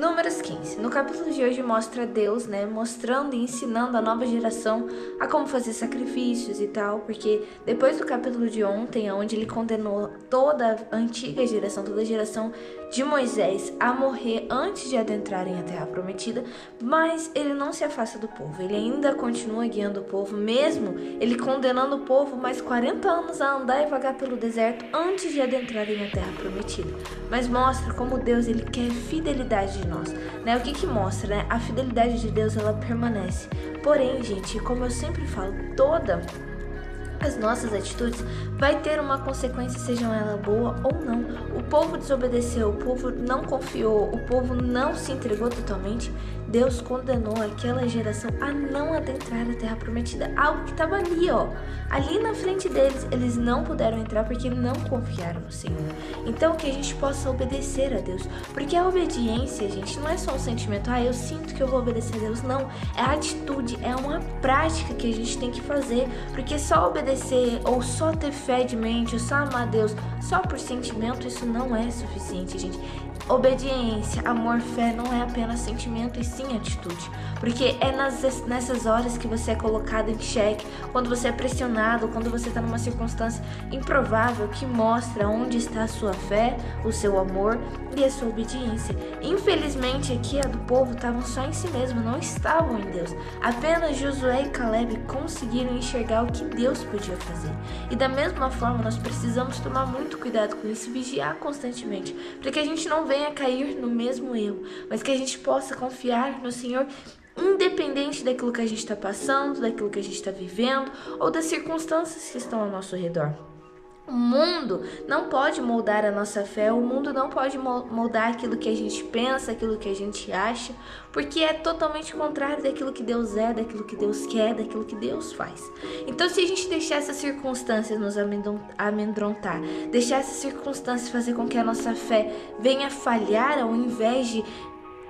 Números 15. No capítulo de hoje mostra Deus, mostrando e ensinando a nova geração a como fazer sacrifícios e tal, porque depois do capítulo de ontem, onde ele condenou toda a antiga geração, toda a geração de Moisés a morrer antes de adentrarem a Terra Prometida, mas ele não se afasta do povo, ele ainda continua guiando o povo, mesmo ele condenando o povo mais 40 anos a andar e vagar pelo deserto antes de adentrarem a Terra Prometida. Mas mostra como Deus ele quer fidelidade de nós, O que mostra, A fidelidade de Deus, ela permanece. Porém, gente, como eu sempre falo, todas as nossas atitudes vai ter uma consequência, seja ela boa ou não. O povo desobedeceu, o povo não confiou, o povo não se entregou totalmente. Deus condenou aquela geração a não adentrar a Terra Prometida. Algo que estava ali, ali na frente deles. Eles não puderam entrar porque não confiaram no Senhor. Então que a gente possa obedecer a Deus. Porque a obediência, gente, não é só um sentimento. Eu sinto que eu vou obedecer a Deus. Não, é a atitude, é uma prática que a gente tem que fazer. Porque só obedecer ou só ter fé de mente ou só amar a Deus só por sentimento, isso não é suficiente, gente. Obediência, amor, fé não é apenas sentimento e sim atitude. Porque é nessas horas que você é colocado em xeque, quando você é pressionado, quando você está numa circunstância improvável que mostra onde está a sua fé, o seu amor e a sua obediência. Infelizmente aqui a do povo estavam só em si mesmo, não estavam em Deus. Apenas Josué e Caleb conseguiram enxergar o que Deus podia fazer. E da mesma forma nós precisamos tomar muito cuidado com isso, vigiar constantemente, para que a gente não venha cair no mesmo erro, mas que a gente possa confiar no Senhor, independente daquilo que a gente está passando, daquilo que a gente está vivendo ou das circunstâncias que estão ao nosso redor. O mundo não pode moldar a nossa fé, o mundo não pode moldar aquilo que a gente pensa, aquilo que a gente acha, porque é totalmente contrário daquilo que Deus é, daquilo que Deus quer, daquilo que Deus faz. Então, se a gente deixar essas circunstâncias nos amedrontar, deixar essas circunstâncias fazer com que a nossa fé venha falhar, ao invés de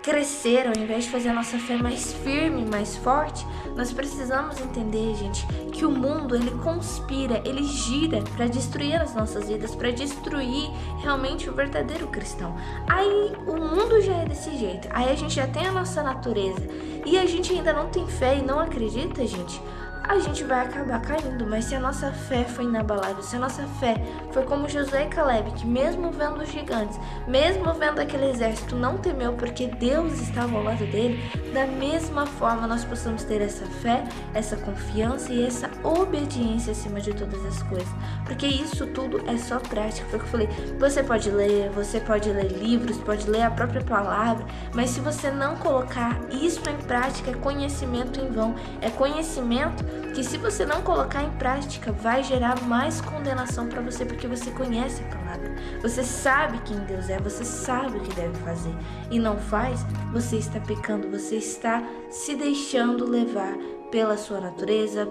crescer, ao invés de fazer a nossa fé mais firme, mais forte, nós precisamos entender, gente, que o mundo, ele conspira, ele gira para destruir as nossas vidas, para destruir realmente o verdadeiro cristão. Aí o mundo já é desse jeito, aí a gente já tem a nossa natureza e a gente ainda não tem fé e não acredita, gente, a gente vai acabar caindo. Mas se a nossa fé foi inabalável, se a nossa fé foi como Josué e Caleb, que mesmo vendo os gigantes, mesmo vendo aquele exército, não temeu porque Deus estava ao lado dele, da mesma forma nós possamos ter essa fé, essa confiança e essa obediência acima de todas as coisas, porque isso tudo é só prática. Foi o que eu falei, você pode ler livros, pode ler a própria palavra, mas se você não colocar isso em prática, é conhecimento em vão, é conhecimento que, se você não colocar em prática, vai gerar mais condenação para você, porque você conhece a palavra, você sabe quem Deus é, você sabe o que deve fazer e não faz, você está pecando, você está se deixando levar pela sua natureza,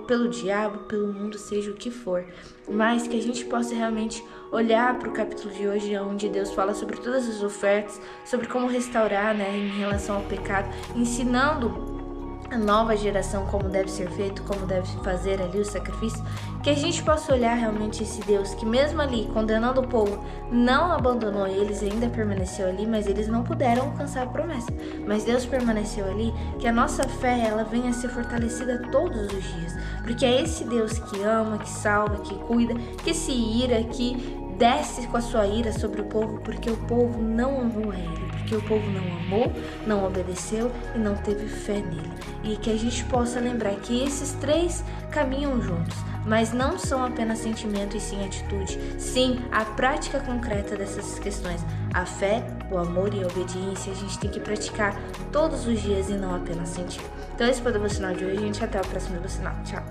pelo diabo, pelo mundo, seja o que for. Mas que a gente possa realmente olhar para o capítulo de hoje, onde Deus fala sobre todas as ofertas, sobre como restaurar, em relação ao pecado, ensinando a nova geração como deve ser feito, como deve fazer ali o sacrifício, que a gente possa olhar realmente esse Deus que mesmo ali condenando o povo, não abandonou eles, ainda permaneceu ali, mas eles não puderam alcançar a promessa, mas Deus permaneceu ali, que a nossa fé ela venha a ser fortalecida todos os dias, porque é esse Deus que ama, que salva, que cuida, que se ira, que desce com a sua ira sobre o povo, porque o povo não amou a ele, porque o povo não amou, não obedeceu e não teve fé nele. E que a gente possa lembrar que esses três caminham juntos, mas não são apenas sentimento e sim atitude, sim a prática concreta dessas questões. A fé, o amor e a obediência a gente tem que praticar todos os dias e não apenas sentir. Então esse foi o devocional de hoje, gente. Até o próximo devocional. Tchau!